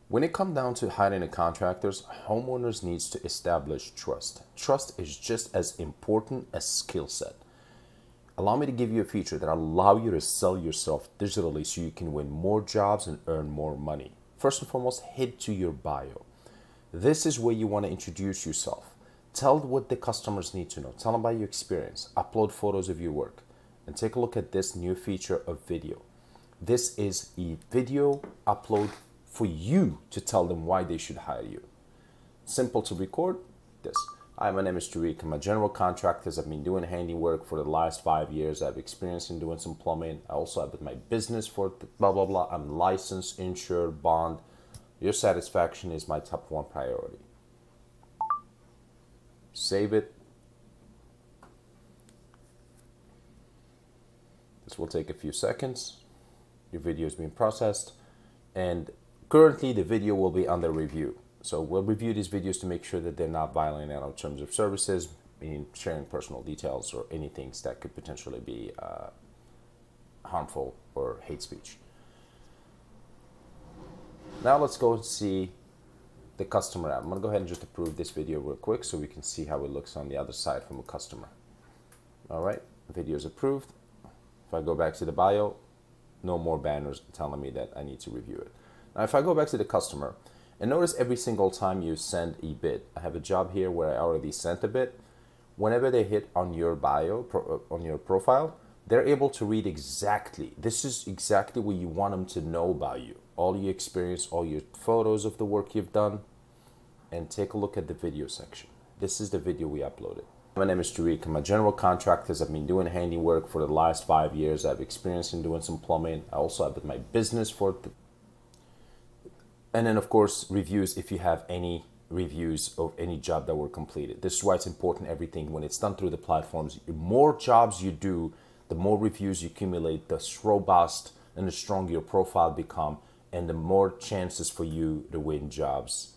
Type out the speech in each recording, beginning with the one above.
When it comes down to hiring contractors, homeowners needs to establish trust. Trust is just as important as skill set. Allow me to give you a feature that allow you to sell yourself digitally so you can win more jobs and earn more money. First and foremost, head to your bio. This is where you want to introduce yourself. Tell what the customers need to know. Tell them about your experience. Upload photos of your work. And take a look at this new feature of video. This is a video upload for you to tell them why they should hire you. Simple to record this. Hi, my name is Tariq. I'm a general contractor. I've been doing handiwork for the last 5 years. I have experience in doing some plumbing. I also have my business for blah, blah, blah. I'm licensed, insured, bond. Your satisfaction is my top one priority. Save it. This will take a few seconds. Your video is being processed, and currently the video will be under review. So we'll review these videos to make sure that they're not violating our terms of services, meaning sharing personal details or anything that could potentially be harmful or hate speech. Now let's go and see the customer app. I'm gonna go ahead and just approve this video real quick so we can see how it looks on the other side from a customer. All right, the video is approved. If I go back to the bio, no more banners telling me that I need to review it. Now, if I go back to the customer, and notice every single time you send a bid, I have a job here where I already sent a bid. Whenever they hit on your bio, on your profile, they're able to read exactly, this is exactly what you want them to know about you. All your experience, all your photos of the work you've done, and take a look at the video section. This is the video we uploaded. My name is Tariq. I'm a general contractor. I've been doing handiwork for the last 5 years. I have experience in doing some plumbing. I also have my business for the, and then of course reviews if you have any reviews of any job that were completed. This is why it's important, everything when it's done through the platforms. The more jobs you do, the more reviews you accumulate, the robust and the stronger your profile become, and the more chances for you to win jobs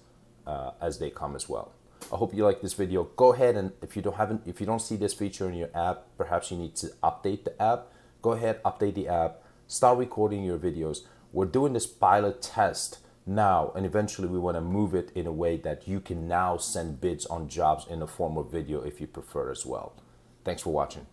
as they come as well. I hope you like this video. Go ahead, and if you don't see this feature in your app, perhaps you need to update the app. Go ahead, update the app, start recording your videos. We're doing this pilot test now, and eventually we want to move it in a way that you can now send bids on jobs in the form of video if you prefer as well. Thanks for watching.